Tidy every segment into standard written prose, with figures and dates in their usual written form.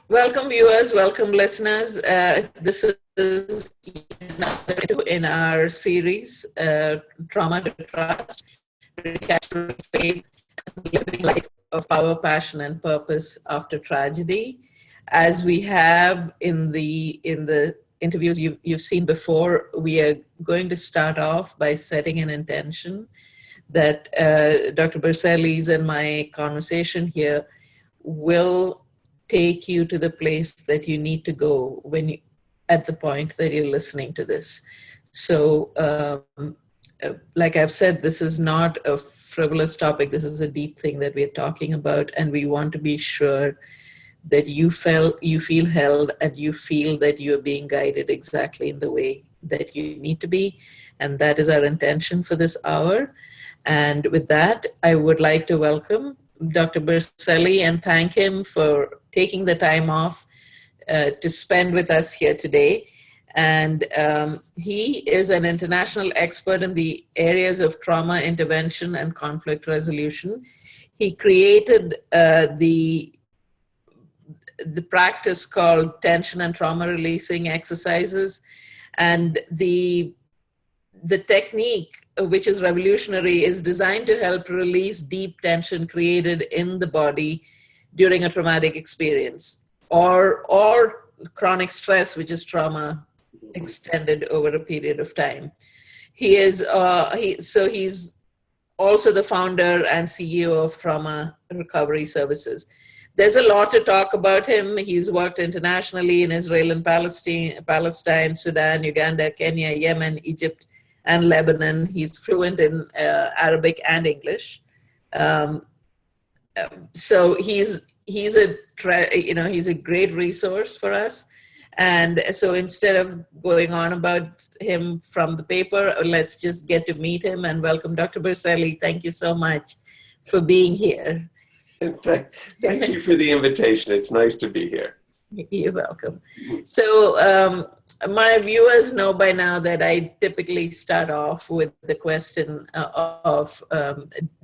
Welcome, viewers. Welcome, listeners. This is another in our series, Trauma to Trust, Recapturing Faith, and Living Life of Power, Passion, and Purpose After Tragedy. As we have in the interviews you've seen before, we are going to start off by setting an intention that Dr. Berselli's and my conversation here will take you to the place that you need to go at the point that you're listening to this. So, like I've said, this is not a frivolous topic. This is a deep thing that we're talking about, and we want to be sure that you feel held, and you feel that you're being guided exactly in the way that you need to be. And that is our intention for this hour. And with that, I would like to welcome Dr. Berselli and thank him for taking the time off to spend with us here today. And he is an international expert in the areas of trauma intervention and conflict resolution. He created the practice called tension and trauma releasing exercises, and the technique, which is revolutionary, is designed to help release deep tension created in the body during a traumatic experience or chronic stress, which is trauma extended over a period of time. He's also the founder and CEO of Trauma Recovery Services. There's a lot to talk about him. He's worked internationally in Israel and Palestine, Sudan, Uganda, Kenya, Yemen, Egypt, and Lebanon. He's fluent in Arabic and English. So he's a great resource for us. And so instead of going on about him from the paper, let's just get to meet him and welcome Dr. Berselli. Thank you so much for being here. Thank you for the invitation. It's nice to be here. You're welcome. So my viewers know by now that I typically start off with the question of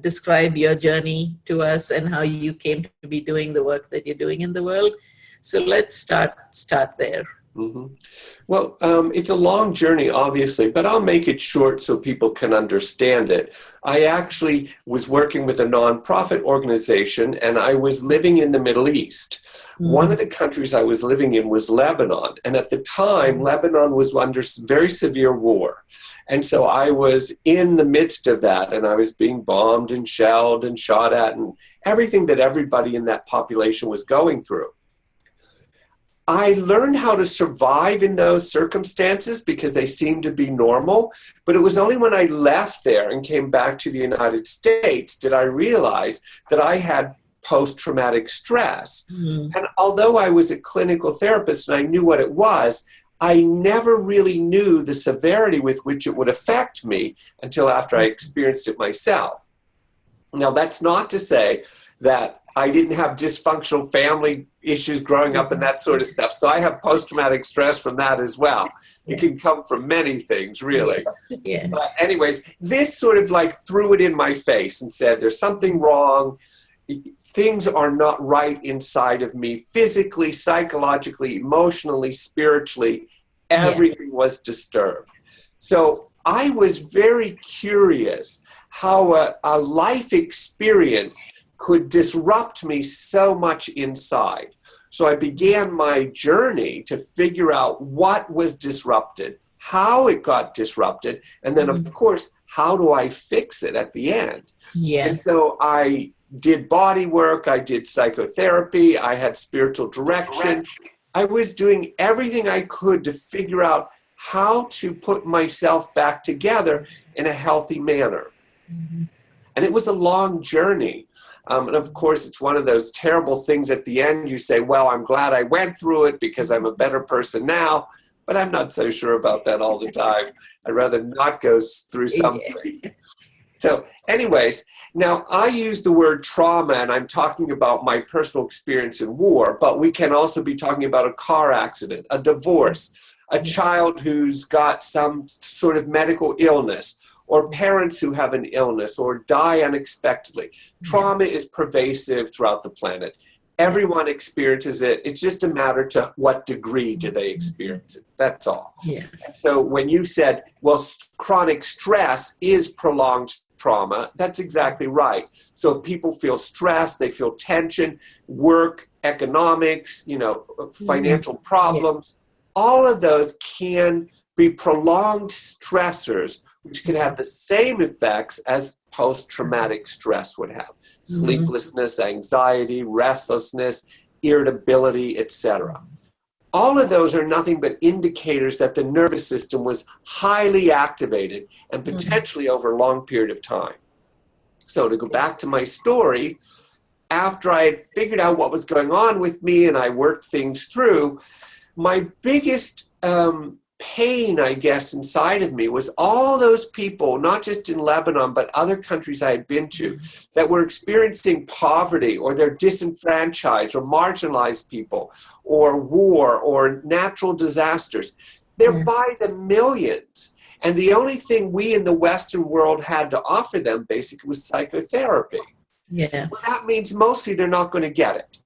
describe your journey to us and how you came to be doing the work that you're doing in the world. So let's start there. Mm-hmm. Well, it's a long journey, obviously, but I'll make it short so people can understand it. I actually was working with a nonprofit organization, and I was living in the Middle East. Mm-hmm. One of the countries I was living in was Lebanon, and at the time, Lebanon was under very severe war. And so I was in the midst of that, and I was being bombed and shelled and shot at, and everything that everybody in that population was going through. I learned how to survive in those circumstances because they seemed to be normal, but it was only when I left there and came back to the United States did I realize that I had post-traumatic stress. Mm-hmm. And although I was a clinical therapist and I knew what it was, I never really knew the severity with which it would affect me until after I experienced it myself. Now, that's not to say that I didn't have dysfunctional family issues growing up and that sort of stuff. So I have post-traumatic stress from that as well. It can come from many things, really. Yeah. But anyways, this sort of like threw it in my face and said, there's something wrong. Things are not right inside of me, physically, psychologically, emotionally, spiritually. Everything was disturbed. So I was very curious how a life experience could disrupt me so much inside. So I began my journey to figure out what was disrupted, how it got disrupted, and then, of course, how do I fix it at the end? Yes. And so I did body work, I did psychotherapy, I had spiritual direction. I was doing everything I could to figure out how to put myself back together in a healthy manner. Mm-hmm. And it was a long journey. And of course, it's one of those terrible things at the end. You say, well, I'm glad I went through it because I'm a better person now. But I'm not so sure about that all the time. I'd rather not go through something. So anyways, now I use the word trauma, and I'm talking about my personal experience in war. But we can also be talking about a car accident, a divorce, a child who's got some sort of medical illness, or parents who have an illness or die unexpectedly. Trauma is pervasive throughout the planet. Everyone experiences it. It's just a matter to what degree do they experience it. That's all. Yeah. So when you said, well, chronic stress is prolonged trauma, that's exactly right. So if people feel stress, they feel tension, work, economics, financial problems, all of those can be prolonged stressors, which can have the same effects as post-traumatic stress would have. Sleeplessness, anxiety, restlessness, irritability, etc. All of those are nothing but indicators that the nervous system was highly activated and potentially over a long period of time. So to go back to my story, after I had figured out what was going on with me and I worked things through, my biggest pain, I guess, inside of me was all those people, not just in Lebanon, but other countries I had been to, that were experiencing poverty, or they're disenfranchised or marginalized people, or war or natural disasters. They're by the millions. And the only thing we in the Western world had to offer them basically was psychotherapy. Yeah. Well, that means mostly they're not going to get it.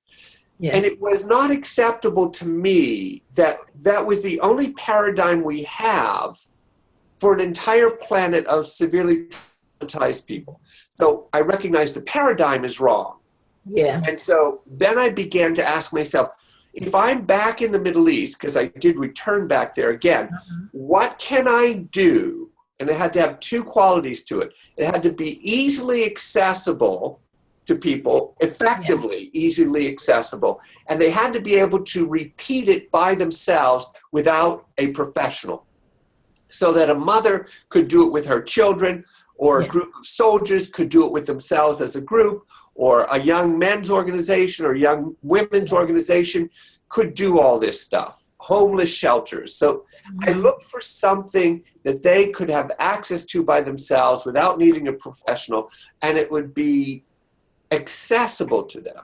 Yeah. And it was not acceptable to me that that was the only paradigm we have for an entire planet of severely traumatized people. So I recognized the paradigm is wrong. Yeah. And so then I began to ask myself, if I'm back in the Middle East, because I did return back there again, what can I do? And it had to have two qualities to it. It had to be easily accessible to people, effectively, easily accessible. And they had to be able to repeat it by themselves without a professional. So that a mother could do it with her children, or a group of soldiers could do it with themselves as a group, or a young men's organization or young women's organization could do all this stuff. Homeless shelters. So I looked for something that they could have access to by themselves without needing a professional, and it would be accessible to them.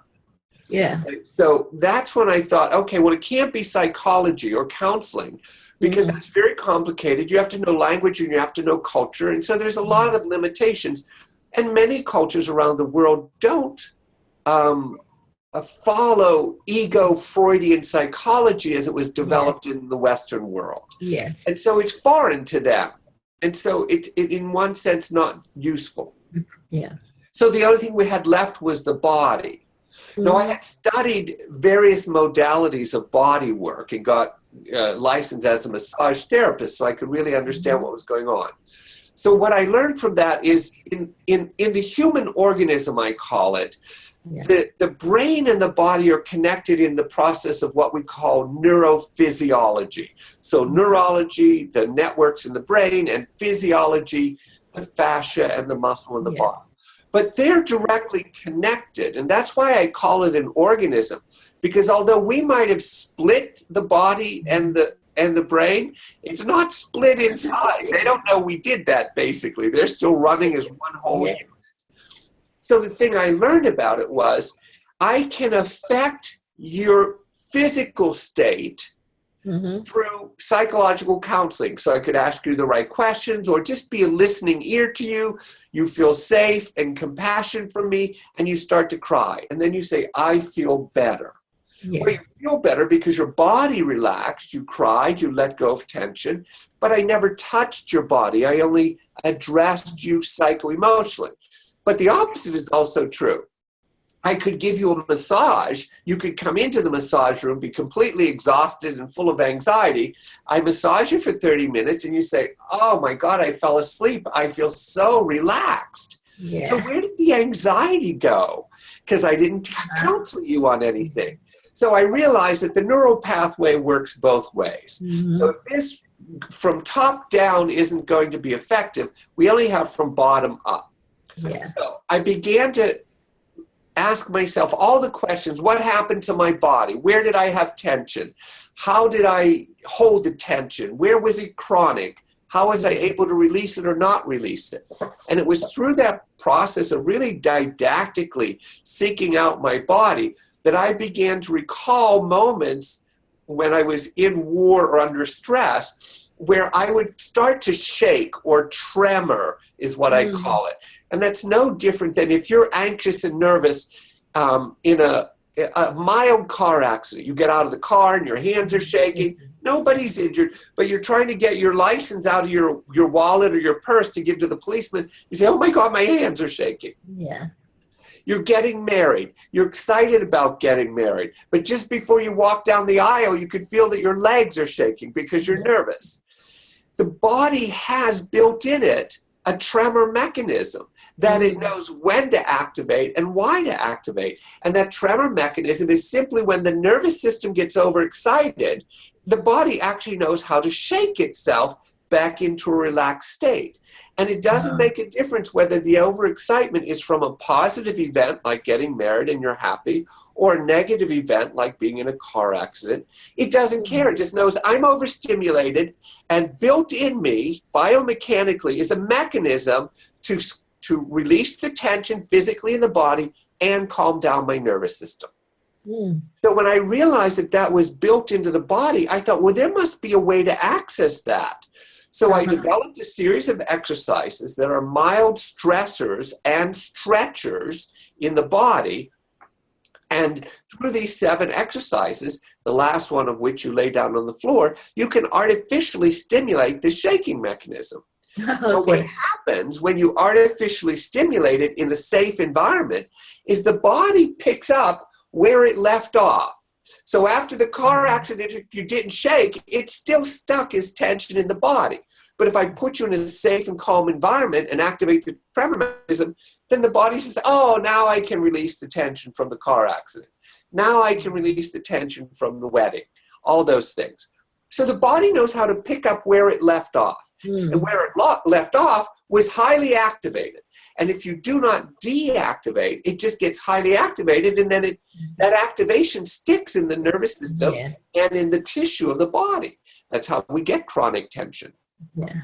Yeah. So that's when I thought, okay, well, it can't be psychology or counseling, because that's very complicated. You have to know language and you have to know culture. And so there's a lot of limitations. And many cultures around the world don't follow ego Freudian psychology as it was developed in the Western world. Yeah. And so it's foreign to them. And so it in one sense, not useful. Yeah. So the only thing we had left was the body. Now, I had studied various modalities of body work and got licensed as a massage therapist, so I could really understand what was going on. So what I learned from that is in the human organism, I call it, the brain and the body are connected in the process of what we call neurophysiology. So neurology, the networks in the brain, and physiology, the fascia and the muscle in the body. But they're directly connected, and that's why I call it an organism. Because although we might have split the body and the brain, it's not split inside. They don't know we did that, basically. They're still running as one whole unit. So the thing I learned about it was, I can affect your physical state through psychological counseling. So I could ask you the right questions, or just be a listening ear to you. You feel safe and compassion from me, and you start to cry. And then you say, I feel better. Yeah. Well, you feel better because your body relaxed, you cried, you let go of tension, but I never touched your body. I only addressed you psycho-emotionally. But the opposite is also true. I could give you a massage. You could come into the massage room, be completely exhausted and full of anxiety. I massage you for 30 minutes and you say, oh my God, I fell asleep. I feel so relaxed. Yeah. So where did the anxiety go? Because I didn't counsel you on anything. So I realized that the neural pathway works both ways. So if this from top down isn't going to be effective, we only have from bottom up. Yeah. So I began to ask myself all the questions. What happened to my body? Where did I have tension? How did I hold the tension? Where was it chronic? How was I able to release it or not release it? And it was through that process of really didactically seeking out my body that I began to recall moments when I was in war or under stress where I would start to shake, or tremor is what I call it. And that's no different than if you're anxious and nervous in a a mild car accident. You get out of the car and your hands are shaking. Nobody's injured, but you're trying to get your license out of your wallet or your purse to give to the policeman. You say, oh my God, my hands are shaking. Yeah. You're getting married. You're excited about getting married. But just before you walk down the aisle, you can feel that your legs are shaking because you're nervous. The body has built in it a tremor mechanism that it knows when to activate and why to activate. And that tremor mechanism is simply when the nervous system gets overexcited, the body actually knows how to shake itself back into a relaxed state. And it doesn't make a difference whether the overexcitement is from a positive event like getting married and you're happy, or a negative event like being in a car accident. It doesn't care. It just knows I'm overstimulated, and built in me biomechanically is a mechanism to release the tension physically in the body and calm down my nervous system. So when I realized that that was built into the body, I thought, well, there must be a way to access that. So I developed a series of exercises that are mild stressors and stretchers in the body. And through these 7 exercises, the last one of which you lay down on the floor, you can artificially stimulate the shaking mechanism. Okay. But what happens when you artificially stimulate it in a safe environment is the body picks up where it left off. So after the car accident, if you didn't shake, it's still stuck as tension in the body. But if I put you in a safe and calm environment and activate the tremor mechanism, then the body says, oh, now I can release the tension from the car accident. Now I can release the tension from the wedding, all those things. So the body knows how to pick up where it left off. And where it left off was highly activated. And if you do not deactivate, it just gets highly activated, and then that activation sticks in the nervous system and in the tissue of the body. That's how we get chronic tension. Yeah.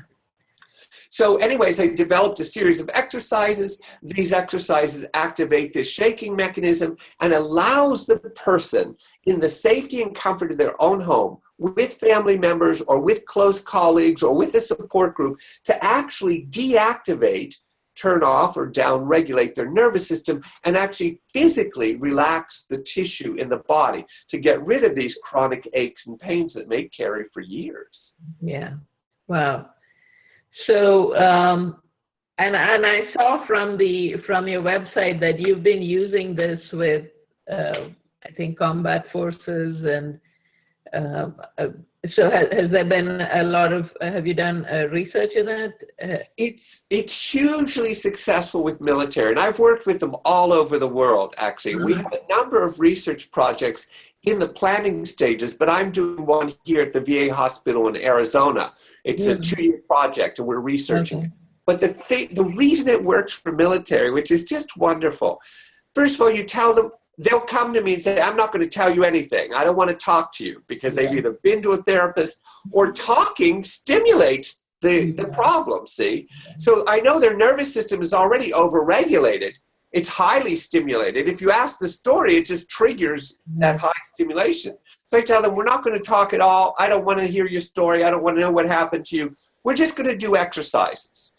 So anyways, I developed a series of exercises. These exercises activate this shaking mechanism and allows the person in the safety and comfort of their own home, with family members or with close colleagues or with a support group, to actually deactivate, turn off or down regulate their nervous system and actually physically relax the tissue in the body to get rid of these chronic aches and pains that may carry for years. Yeah. Wow. So, and I saw from your website that you've been using this with, I think, combat forces, and so has there been a lot of, have you done research in that? It's hugely successful with military, and I've worked with them all over the world, actually. We have a number of research projects in the planning stages, but I'm doing one here at the VA hospital in Arizona. It's a 2-year project, and we're researching it. But the reason it works for military, which is just wonderful, first of all, you tell them, they'll come to me and say, I'm not going to tell you anything. I don't want to talk to you, because they've either been to a therapist or talking stimulates the problem, see? So I know their nervous system is already overregulated. It's highly stimulated. If you ask the story, it just triggers that high stimulation. So I tell them, we're not going to talk at all. I don't want to hear your story. I don't want to know what happened to you. We're just going to do exercises.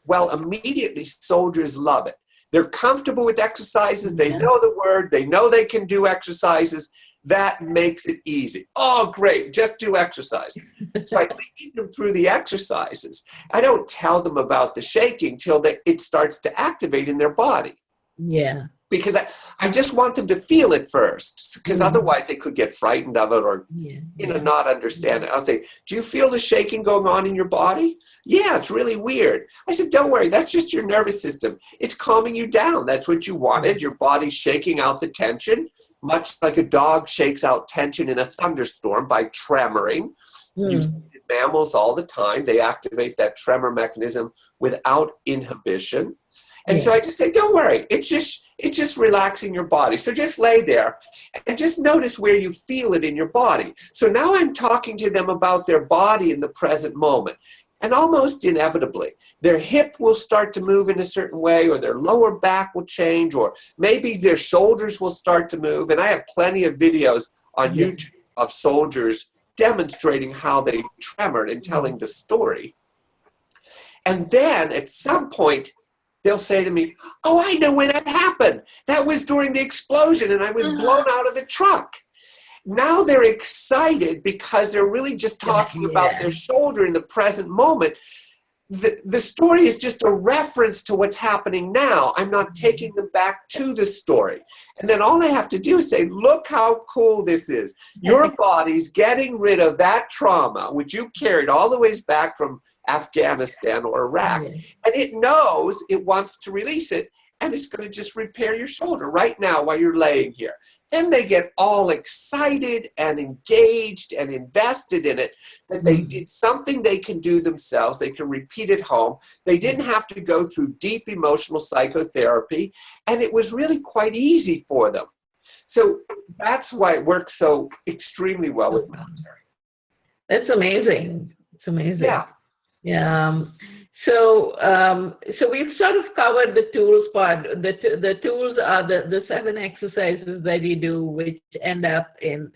Well, immediately soldiers love it. They're comfortable with exercises. They know the word. They know they can do exercises. That makes it easy. Oh, great. Just do exercises. So I lead them through the exercises. I don't tell them about the shaking till it starts to activate in their body. Yeah. Because I just want them to feel it first, because otherwise they could get frightened of it or not understand it. I'll say, do you feel the shaking going on in your body? Yeah, it's really weird. I said, don't worry, that's just your nervous system. It's calming you down. That's what you wanted. Your body's shaking out the tension, much like a dog shakes out tension in a thunderstorm by tremoring. You see mammals all the time. They activate that tremor mechanism without inhibition. And so I just say, don't worry, it's just relaxing your body. So just lay there and just notice where you feel it in your body. So now I'm talking to them about their body in the present moment. And almost inevitably, their hip will start to move in a certain way, or their lower back will change, or maybe their shoulders will start to move. And I have plenty of videos on YouTube of soldiers demonstrating how they tremored and telling the story. And then at some point, they'll say to me, oh, I know when that happened. That was during the explosion and I was blown out of the truck. Now they're excited because they're really just talking about their shoulder in the present moment. The story is just a reference to what's happening now. I'm not taking them back to the story. And then all I have to do is say, look how cool this is. Your body's getting rid of that trauma, which you carried all the ways back from Afghanistan or Iraq. And it knows it wants to release it, and it's going to just repair your shoulder right now while you're laying here. Then they get all excited and engaged and invested in it, that they did something they can do themselves. They can repeat at home. They didn't have to go through deep emotional psychotherapy, and it was really quite easy for them. So that's why it works so extremely well with military. That's amazing. It's amazing. Yeah. Yeah. So we've sort of covered the tools part. The tools are the 7 exercises that you do, which end up in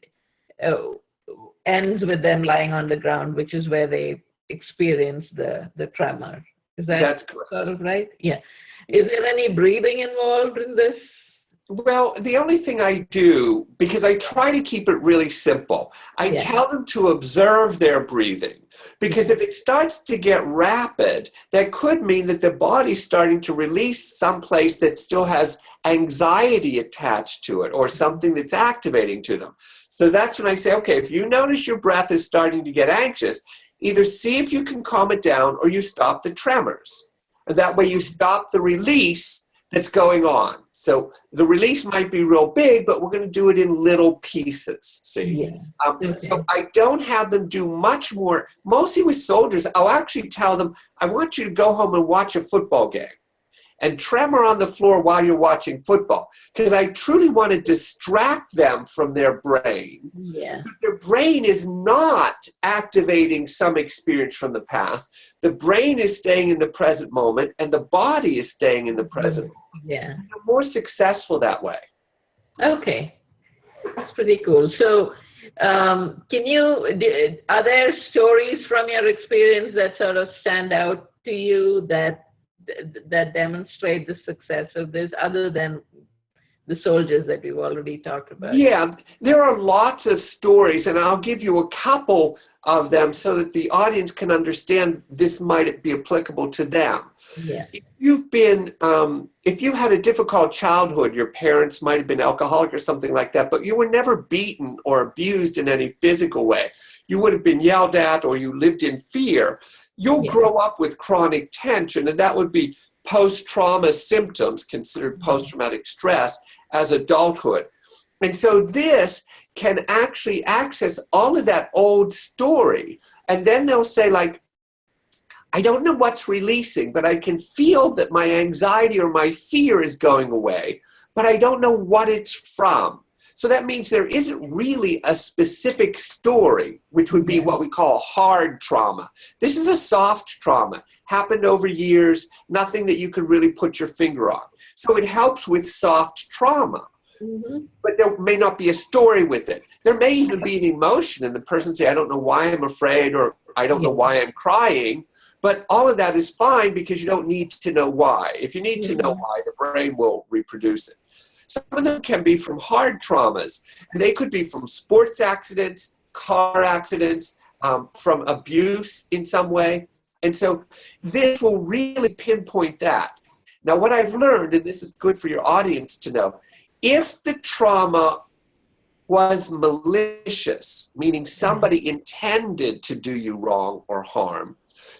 ends with them lying on the ground, which is where they experience the tremor. Is that sort of right? Yeah. Is there any breathing involved in this? Well, the only thing I do, because I try to keep it really simple, I tell them to observe their breathing. Because if it starts to get rapid, that could mean that the body's starting to release someplace that still has anxiety attached to it or something that's activating to them. So that's when I say, okay, if you notice your breath is starting to get anxious, either see if you can calm it down or you stop the tremors. And that way you stop the release that's going on. So the release might be real big, but we're going to do it in little pieces, see? So I don't have them do much more. Mostly with soldiers, I'll actually tell them, I want you to go home and watch a football game and tremor on the floor while you're watching football, because I truly want to distract them from their brain. So their brain is not activating some experience from the past. The brain is staying in the present moment, and the body is staying in the present moment. They're more successful that way. Okay, that's pretty cool. So are there stories from your experience that sort of stand out to you that demonstrate the success of this, other than the soldiers that we've already talked about? Yeah, there are lots of stories, and I'll give you a couple of them so that the audience can understand this might be applicable to them. If you had a difficult childhood, your parents might have been alcoholic or something like that, but you were never beaten or abused in any physical way. You would have been yelled at, or you lived in fear. You'll grow up with chronic tension, and that would be post-trauma symptoms, considered post-traumatic stress, as adulthood. And so this can actually access all of that old story. And then they'll say, like, I don't know what's releasing, but I can feel that my anxiety or my fear is going away, but I don't know what it's from. So that means there isn't really a specific story, which would be what we call hard trauma. This is a soft trauma, happened over years, nothing that you could really put your finger on. So it helps with soft trauma. But there may not be a story with it. There may even be an emotion, and the person say, I don't know why I'm afraid, or I don't know why I'm crying. But all of that is fine, because you don't need to know why. If you need to know why, the brain will reproduce it. Some of them can be from hard traumas, and they could be from sports accidents, car accidents, from abuse in some way. And so this will really pinpoint that. Now, what I've learned, and this is good for your audience to know, if the trauma was malicious, meaning somebody intended to do you wrong or harm,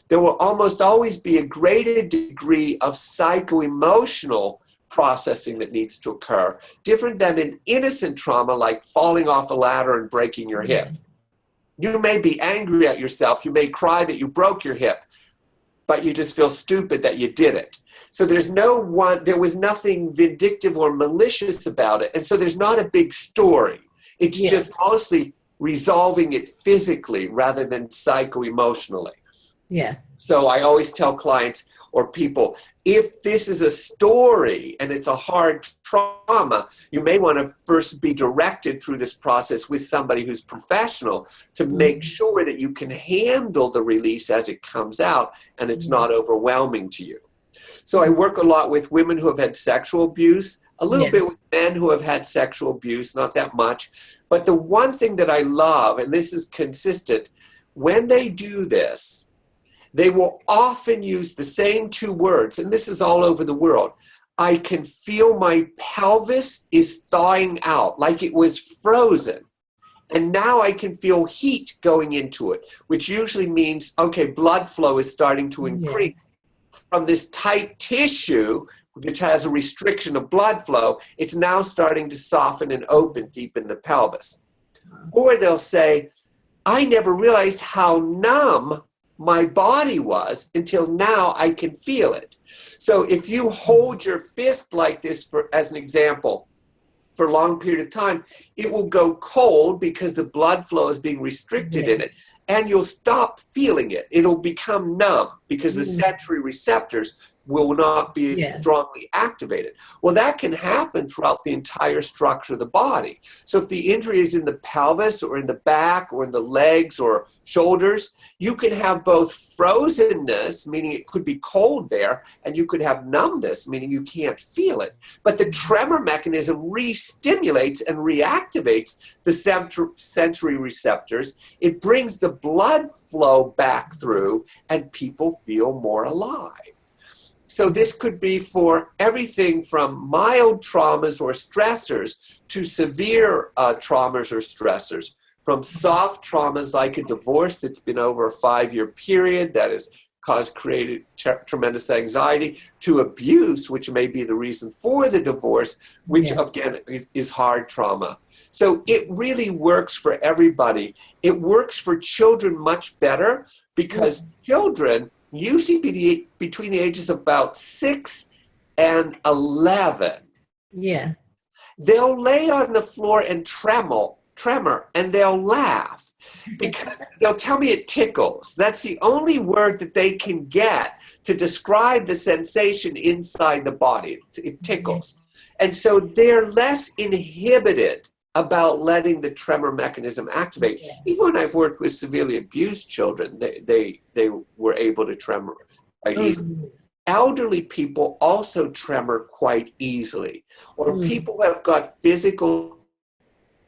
there will almost always be a greater degree of psycho-emotional processing that needs to occur, different than an innocent trauma like falling off a ladder and breaking your hip. You may be angry at yourself, you may cry that you broke your hip, but you just feel stupid that you did it. So there was nothing vindictive or malicious about it, and so there's not a big story. It's just mostly resolving it physically rather than psycho-emotionally. So I always tell clients or people, if this is a story and it's a hard trauma, you may want to first be directed through this process with somebody who's professional to make sure that you can handle the release as it comes out and it's not overwhelming to you. So I work a lot with women who have had sexual abuse, a little Yeah. bit with men who have had sexual abuse, not that much. But the one thing that I love, and this is consistent, when they do this, they will often use the same two words, and this is all over the world. I can feel my pelvis is thawing out, like it was frozen. And now I can feel heat going into it, which usually means, okay, blood flow is starting to increase. From this tight tissue, which has a restriction of blood flow, it's now starting to soften and open deep in the pelvis. Or they'll say, I never realized how numb my body was until now I can feel it. So if you hold your fist like this, as an example, for a long period of time, it will go cold because the blood flow is being restricted in it, and you'll stop feeling it. It'll become numb because the sensory receptors will not be as strongly activated. Well, that can happen throughout the entire structure of the body. So if the injury is in the pelvis or in the back or in the legs or shoulders, you can have both frozenness, meaning it could be cold there, and you could have numbness, meaning you can't feel it. But the tremor mechanism re-stimulates and reactivates the sensory receptors. It brings the blood flow back through, and people feel more alive. So this could be for everything from mild traumas or stressors to severe traumas or stressors, from soft traumas like a divorce that's been over a 5-year period that has created tremendous anxiety, to abuse, which may be the reason for the divorce, which again is hard trauma. So it really works for everybody. It works for children much better because children usually between the ages of about 6 and 11. Yeah. They'll lay on the floor and tremor, and they'll laugh because they'll tell me it tickles. That's the only word that they can get to describe the sensation inside the body. It tickles. And so they're less inhibited about letting the tremor mechanism activate. Even when I've worked with severely abused children, they were able to tremor quite easily. Elderly people also tremor quite easily, or people who have got physical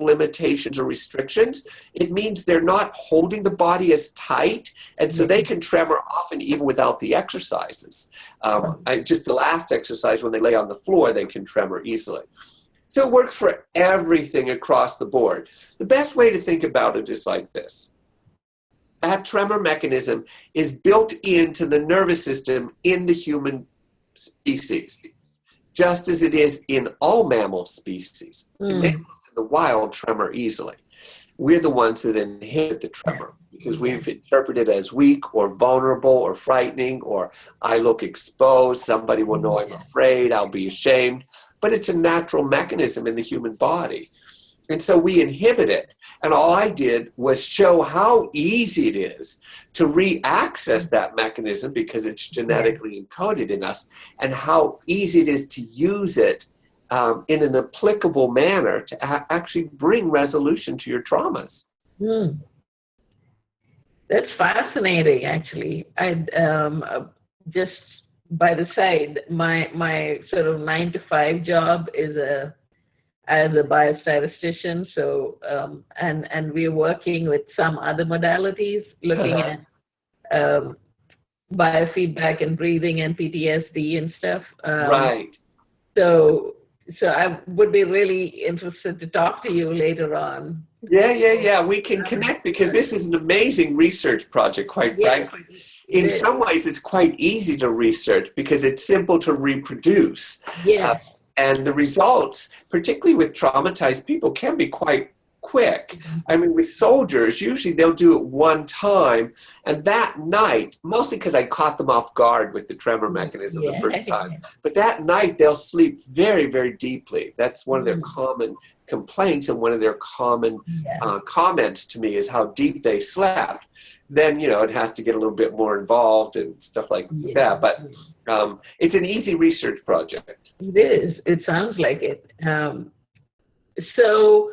limitations or restrictions. It means they're not holding the body as tight, and so they can tremor often even without the exercises. Just the last exercise, when they lay on the floor, they can tremor easily. So it works for everything across the board. The best way to think about it is like this. That tremor mechanism is built into the nervous system in the human species, just as it is in all mammal species. Mammals in the wild tremor easily. We're the ones that inhibit the tremor because we've interpreted it as weak or vulnerable or frightening, or I look exposed, somebody will know I'm afraid, I'll be ashamed. But it's a natural mechanism in the human body. And so we inhibit it. And all I did was show how easy it is to re-access that mechanism because it's genetically encoded in us, and how easy it is to use it in an applicable manner to actually bring resolution to your traumas. That's fascinating, actually. I just by the side, my sort of 9-to-5 job is as a biostatistician. So and we're working with some other modalities, looking at biofeedback and breathing and PTSD and stuff. Right. So I would be really interested to talk to you later on. Yeah. We can connect because this is an amazing research project, quite frankly. In some ways, it's quite easy to research because it's simple to reproduce. And the results, particularly with traumatized people, can be quite quick. I mean, with soldiers, usually they'll do it one time, and that night, mostly because I caught them off guard with the tremor mechanism the first time, but that night they'll sleep very, very deeply. That's one of their common complaints, and one of their common comments to me is how deep they slept. Then, it has to get a little bit more involved and stuff like that. But it's an easy research project. It is. It sounds like it. So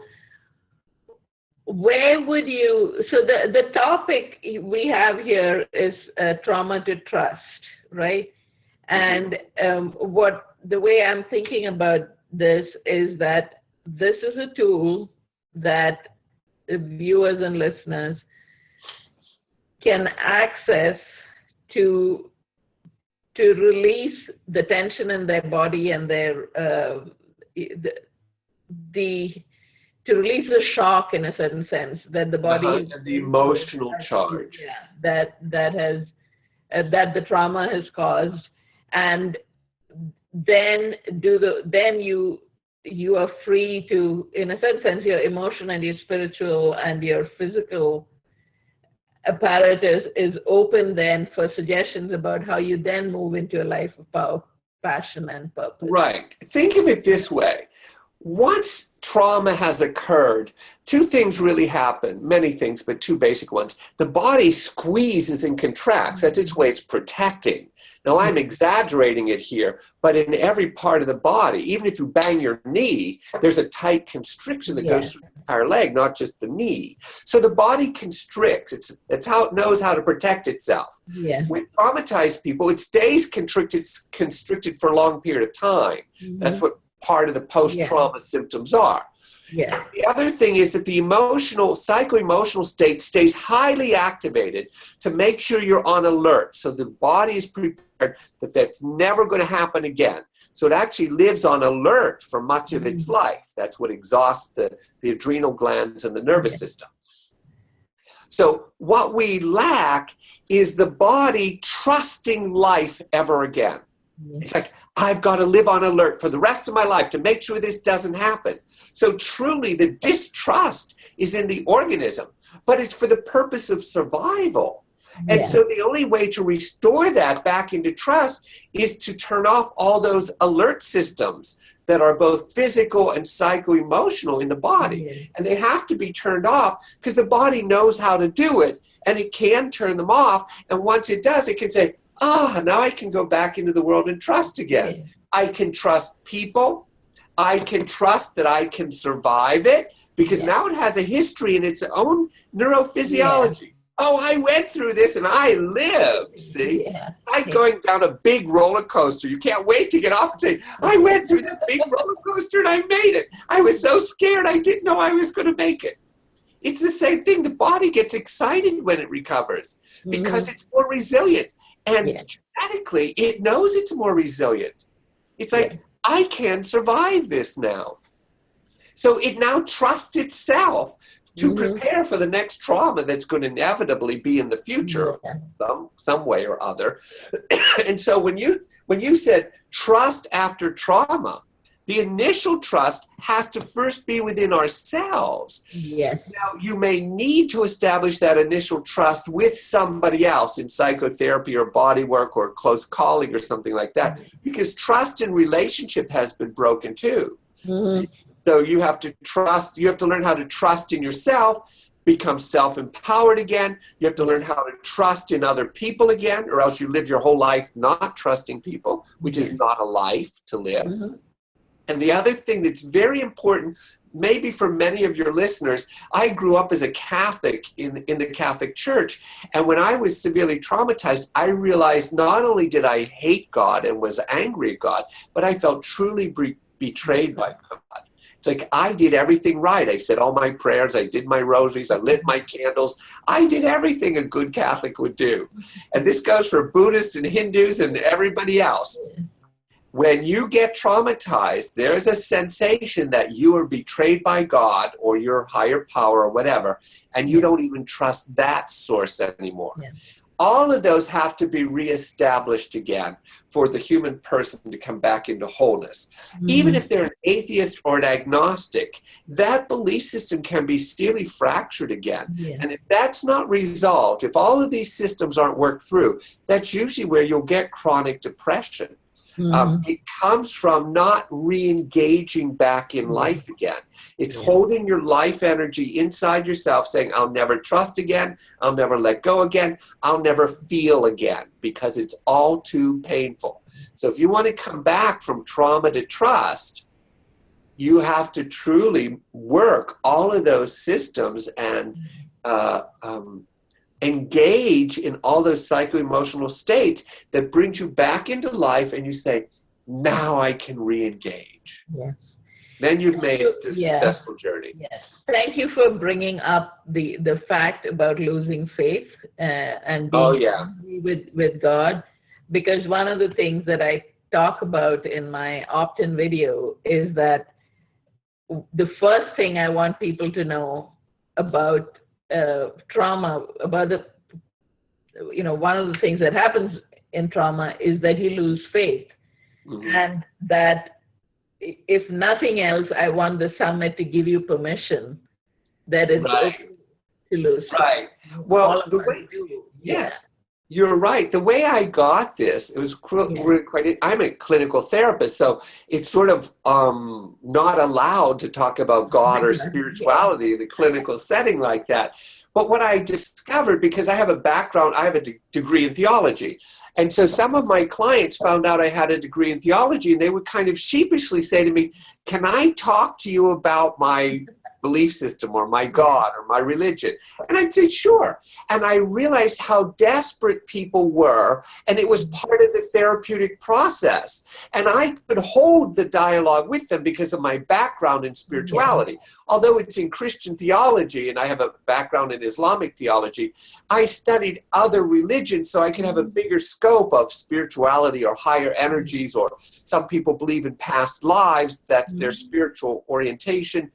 where would you, so the topic we have here is trauma to trust, right? And the way I'm thinking about this is that this is a tool that viewers and listeners can access to release the tension in their body and their to release the shock, in a certain sense, that the body and the emotional charge, that the trauma has caused, and then you are free to, in a certain sense, your emotion and your spiritual and your physical apparatus is open then for suggestions about how you then move into a life of power, passion, and purpose. Right. Think of it this way. Once trauma has occurred, two things really happen, many things, but two basic ones. The body squeezes and contracts. That's its way it's protecting. Now, I'm exaggerating it here, but in every part of the body, even if you bang your knee, there's a tight constriction that goes through the entire leg, not just the knee. So the body constricts. It's how it knows how to protect itself. Yeah. With traumatized people, it stays constricted for a long period of time. Mm-hmm. That's what part of the post-trauma symptoms are. Yeah. The other thing is that the psycho-emotional state stays highly activated to make sure you're on alert. So the body is prepared that that's never going to happen again. So it actually lives on alert for much of its life. That's what exhausts the adrenal glands and the nervous system. So what we lack is the body trusting life ever again. It's like, I've got to live on alert for the rest of my life to make sure this doesn't happen. So truly, the distrust is in the organism, but it's for the purpose of survival. And so the only way to restore that back into trust is to turn off all those alert systems that are both physical and psycho-emotional in the body. And they have to be turned off because the body knows how to do it, and it can turn them off. And once it does, it can say, now I can go back into the world and trust again. I can trust people. I can trust that I can survive it because now it has a history in its own neurophysiology. Oh, I went through this and I lived, see? Like going down a big roller coaster. You can't wait to get off and say, I went through the big roller coaster and I made it. I was so scared I didn't know I was going to make it. It's the same thing. The body gets excited when it recovers because it's more resilient. And genetically, it knows it's more resilient. It's like, I can survive this now. So it now trusts itself to prepare for the next trauma that's going to inevitably be in the future, some way or other. And so when you said trust after trauma, the initial trust has to first be within ourselves. Yes. Now, you may need to establish that initial trust with somebody else in psychotherapy or body work or a close colleague or something like that, because trust in relationship has been broken too. So you have to trust, you have to learn how to trust in yourself, become self-empowered again. You have to learn how to trust in other people again, or else you live your whole life not trusting people, which is not a life to live. And the other thing that's very important, maybe for many of your listeners, I grew up as a Catholic in the Catholic Church. And when I was severely traumatized, I realized not only did I hate God and was angry at God, but I felt truly betrayed by God. It's like I did everything right. I said all my prayers. I did my rosaries. I lit my candles. I did everything a good Catholic would do. And this goes for Buddhists and Hindus and everybody else. When you get traumatized, there's a sensation that you are betrayed by God or your higher power or whatever, and you don't even trust that source anymore. All of those have to be reestablished again for the human person to come back into wholeness. Even if they're an atheist or an agnostic, that belief system can be severely fractured again. And if that's not resolved, if all of these systems aren't worked through, that's usually where you'll get chronic depression. It comes from not re-engaging back in life again. It's holding your life energy inside yourself, saying, I'll never trust again, I'll never let go again, I'll never feel again, because it's all too painful. So if you want to come back from trauma to trust, you have to truly work all of those systems and engage in all those psycho-emotional states that brings you back into life, and you say, now I can re-engage. Yes. Then you've made the Yeah. successful journey. Yes. Thank you for bringing up the fact about losing faith and being angry with God, because one of the things that I talk about in my opt-in video is that the first thing I want people to know about trauma, about the, one of the things that happens in trauma is that you lose faith. Mm-hmm. And that if nothing else, I want the summit to give you permission that it's okay to lose faith. Right. Well, the way, yes, you're right. The way I got this, it was really quite, I'm a clinical therapist, so it's sort of not allowed to talk about God or spirituality in a clinical setting like that. But what I discovered, because I have a background, I have a degree in theology. And so some of my clients found out I had a degree in theology, and they would kind of sheepishly say to me, can I talk to you about my belief system or my God or my religion? And I'd say, sure. And I realized how desperate people were, and it was part of the therapeutic process. And I could hold the dialogue with them because of my background in spirituality. Yeah. Although it's in Christian theology, and I have a background in Islamic theology, I studied other religions so I can have a bigger scope of spirituality or higher energies, or some people believe in past lives, that's their spiritual orientation.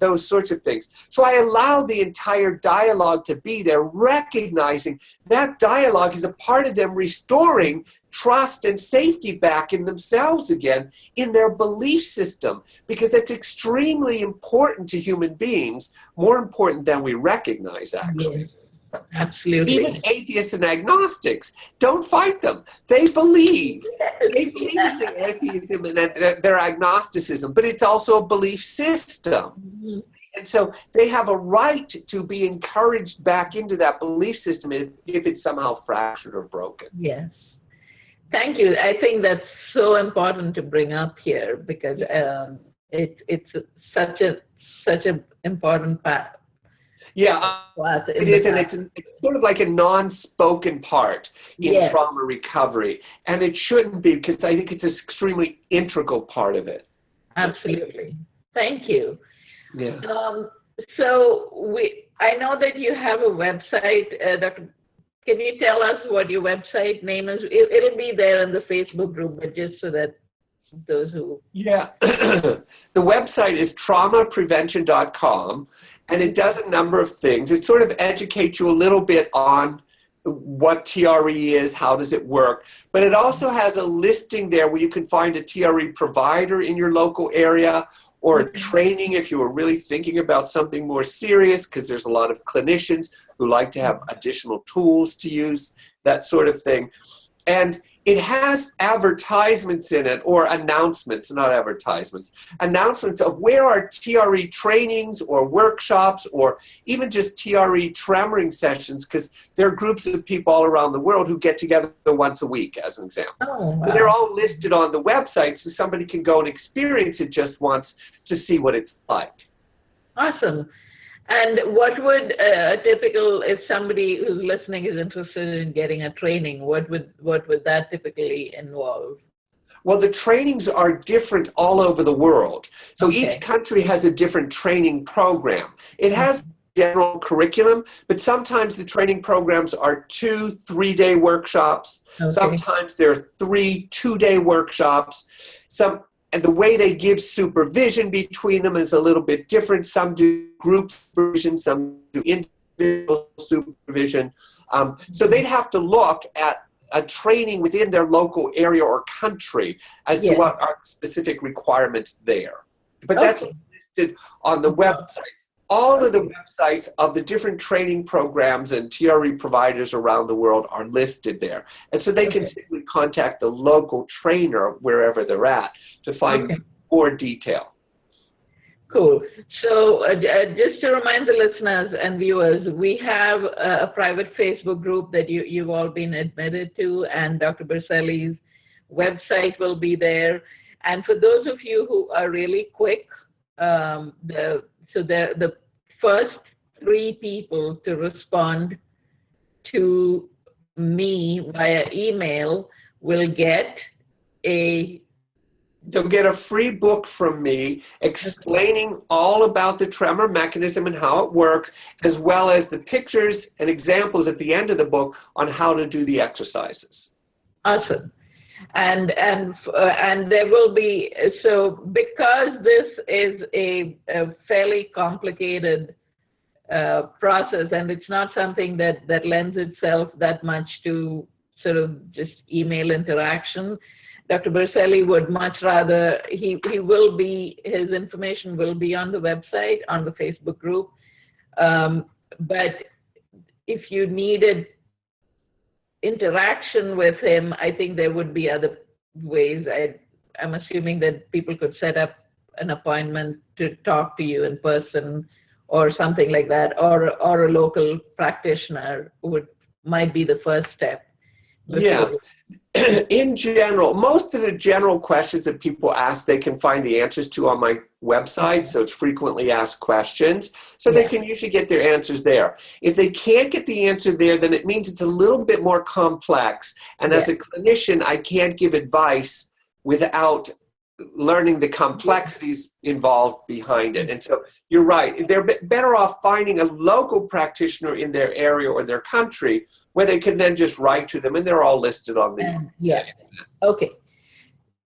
Those sorts of things. So I allowed the entire dialogue to be there, recognizing that dialogue is a part of them restoring trust and safety back in themselves again, in their belief system, because it's extremely important to human beings, more important than we recognize, actually. Yes. Absolutely. Even atheists and agnostics, don't fight them. They believe. They believe in their atheism and their agnosticism, but it's also a belief system. Mm-hmm. And so they have a right to be encouraged back into that belief system if it's somehow fractured or broken. Yes. Thank you. I think that's so important to bring up here, because it's such an important part. Yeah, it is, and it's sort of like a non-spoken part in trauma recovery, and it shouldn't be, because I think it's an extremely integral part of it. Absolutely. Thank you. Yeah. So I know that you have a website, Dr. Can you tell us what your website name is? It'll be there in the Facebook group, but just so that those who... Yeah. The website is traumaprevention.com, and it does a number of things. It sort of educates you a little bit on what TRE is, how does it work, but it also has a listing there where you can find a TRE provider in your local area, or a training if you were really thinking about something more serious, because there's a lot of clinicians who like to have additional tools to use, that sort of thing. And it has advertisements in it, or announcements, not advertisements, announcements of where are TRE trainings or workshops, or even just TRE tremoring sessions, because there are groups of people all around the world who get together once a week, as an example. Oh, wow. But they're all listed on the website, so somebody can go and experience it just once to see what it's like. Awesome. And what would if somebody who's listening is interested in getting a training, what would that typically involve? Well, the trainings are different all over the world. So each country has a different training program. It has general curriculum, but sometimes the training programs are 2 3-day workshops. Sometimes there are 3 2-day workshops. And the way they give supervision between them is a little bit different. Some do group supervision, some do individual supervision. So they'd have to look at a training within their local area or country as to what are specific requirements there. But that's listed on the website. All of the websites of the different training programs and TRE providers around the world are listed there. And so they can simply contact the local trainer wherever they're at to find more detail. Cool. So just to remind the listeners and viewers, we have a private Facebook group that you've all been admitted to, and Dr. Berceli's website will be there. And for those of you who are really quick, the first 3 people to respond to me via email will get a They'll get a free book from me explaining all about the tremor mechanism and how it works, as well as the pictures and examples at the end of the book on how to do the exercises. awesome. And there will be, so because this is a fairly complicated process, and it's not something that lends itself that much to sort of just email interaction, Dr. Berceli would much rather, his information will be on the website, on the Facebook group. But if you needed interaction with him, I think there would be other ways. I'm assuming that people could set up an appointment to talk to you in person or something like that, or a local practitioner might be the first step. Yeah. In general, most of the general questions that people ask, they can find the answers to on my website. So it's frequently asked questions. So they can usually get their answers there. If they can't get the answer there, then it means it's a little bit more complex. And as a clinician, I can't give advice without learning the complexities involved behind it. And so you're right. They're better off finding a local practitioner in their area or their country where they can then just write to them, and they're all listed on the... Okay.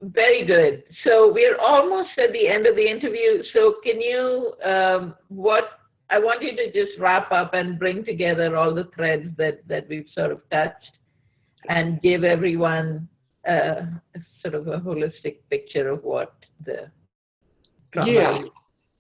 Very good. So we're almost at the end of the interview. So can you, I want you to just wrap up and bring together all the threads that we've sort of touched and give everyone sort of a holistic picture of what the trauma is.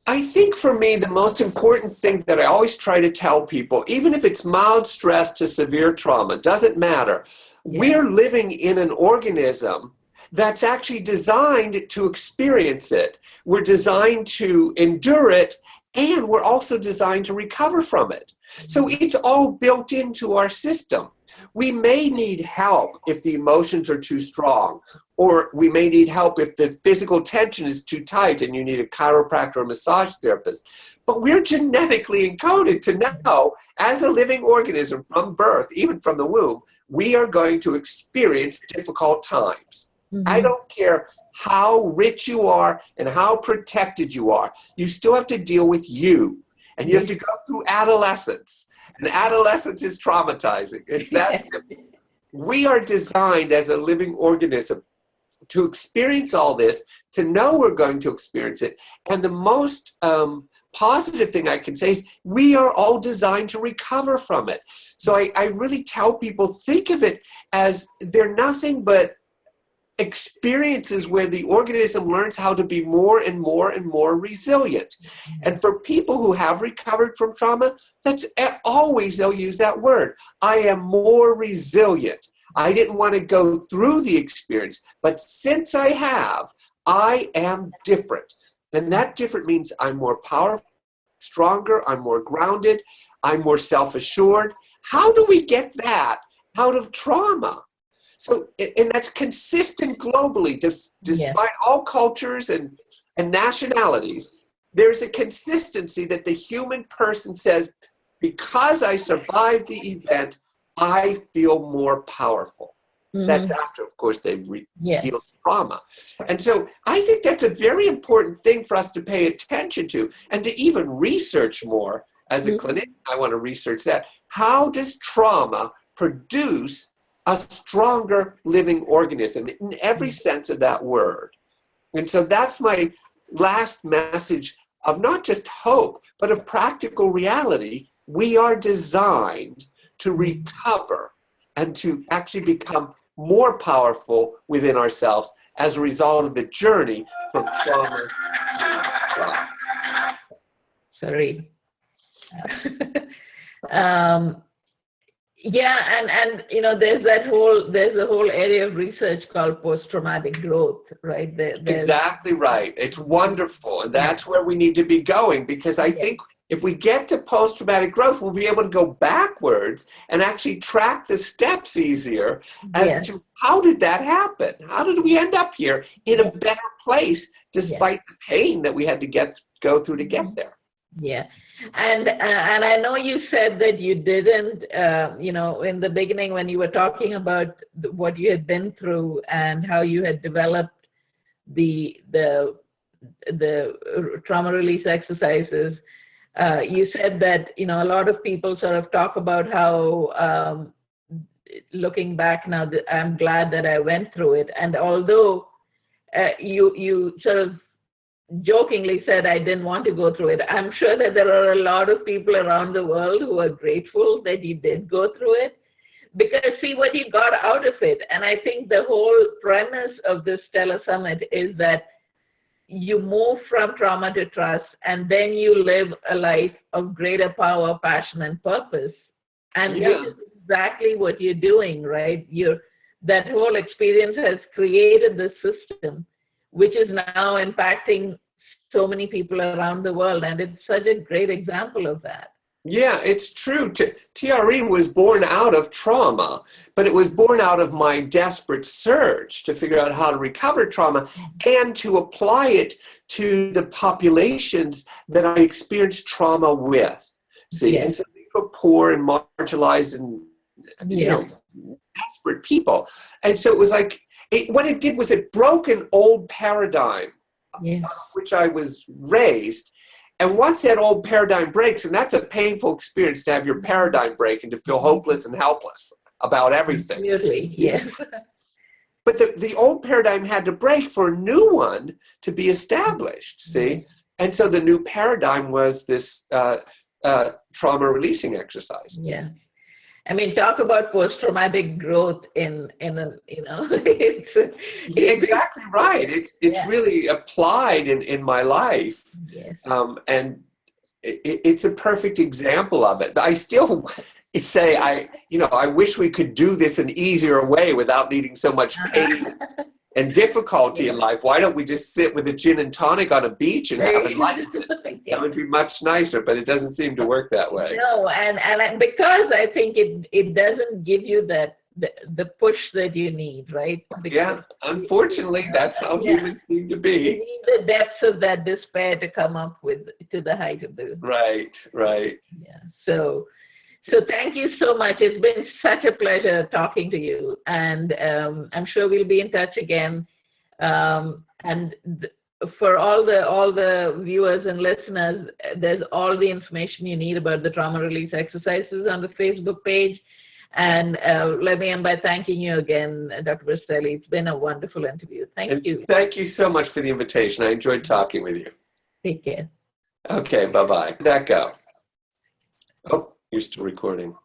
I think for me, the most important thing that I always try to tell people, even if it's mild stress to severe trauma, doesn't matter. We're living in an organism that's actually designed to experience it. We're designed to endure it, and we're also designed to recover from it. So it's all built into our system. We may need help if the emotions are too strong, or we may need help if the physical tension is too tight and you need a chiropractor or massage therapist. But we're genetically encoded to know, as a living organism from birth, even from the womb, we are going to experience difficult times. I don't care how rich you are and how protected you are. You still have to deal with you. And you have to go through adolescence. And adolescence is traumatizing. It's that simple. We are designed as a living organism to experience all this, to know we're going to experience it. And the most positive thing I can say is we are all designed to recover from it. So I really tell people, think of it as they're nothing but experiences where the organism learns how to be more and more and more resilient. And for people who have recovered from trauma, that's always they'll use that word. I am more resilient. I didn't want to go through the experience, but since I have, I am different. And that different means I'm more powerful, stronger, I'm more grounded, I'm more self-assured. How do we get that out of trauma? So, and that's consistent globally, despite all cultures and nationalities. There's a consistency that the human person says, because I survived the event, I feel more powerful. That's after, of course, they've healed trauma. And so I think that's a very important thing for us to pay attention to and to even research more. As a clinician, I want to research that. How does trauma produce a stronger living organism in every sense of that word? And so that's my last message of not just hope, but of practical reality. We are designed to recover and to actually become more powerful within ourselves as a result of the journey from trauma to trust. Sorry. Yeah, and you know, there's a whole area of research called post-traumatic growth, right? Exactly right. It's wonderful, and that's where we need to be going, because I think if we get to post-traumatic growth, we'll be able to go backwards and actually track the steps easier as to how did that happen? How did we end up here in a better place despite the pain that we had to go through to get there? Yeah. And I know you said that you didn't, in the beginning when you were talking about what you had been through and how you had developed the trauma release exercises. You said that a lot of people sort of talk about how looking back now, I'm glad that I went through it. And although you sort of jokingly said I didn't want to go through it, I'm sure that there are a lot of people around the world who are grateful that you did go through it, because see what you got out of it. And I think the whole premise of this Stellar Summit is that you move from trauma to trust, and then you live a life of greater power, passion, and purpose. And this is exactly what you're doing, right? That whole experience has created this system, which is now impacting so many people around the world. And it's such a great example of that. Yeah, it's true. TRE was born out of trauma, but it was born out of my desperate search to figure out how to recover trauma and to apply it to the populations that I experienced trauma with. See, and so these were poor and marginalized and desperate people. And so it was like, what it did was it broke an old paradigm which I was raised. And once that old paradigm breaks, and that's a painful experience to have your paradigm break and to feel hopeless and helpless about everything. Absolutely, yes. But the old paradigm had to break for a new one to be established, see? And so the new paradigm was this trauma releasing exercise. Yeah. I mean, talk about post-traumatic growth it's exactly right. It's really applied in my life. Yes. And it's a perfect example of it. I still say, I wish we could do this an easier way without needing so much pain and difficulty in life. Why don't we just sit with a gin and tonic on a beach and have enlightenment? That would be much nicer, but it doesn't seem to work that way. No, and because I think it doesn't give you the push that you need, right? Because unfortunately, that's how humans seem to be. You need the depths of that despair to come up to the height of the... Right. Yeah, so thank you so much. It's been such a pleasure talking to you, and I'm sure we'll be in touch again. For all the viewers and listeners, there's all the information you need about the trauma release exercises on the Facebook page. And let me end by thanking you again, Dr. Bristelli. It's been a wonderful interview. Thank you. Thank you so much for the invitation. I enjoyed talking with you. Take care. Okay, bye-bye. Where'd that go? Oh, you're still recording.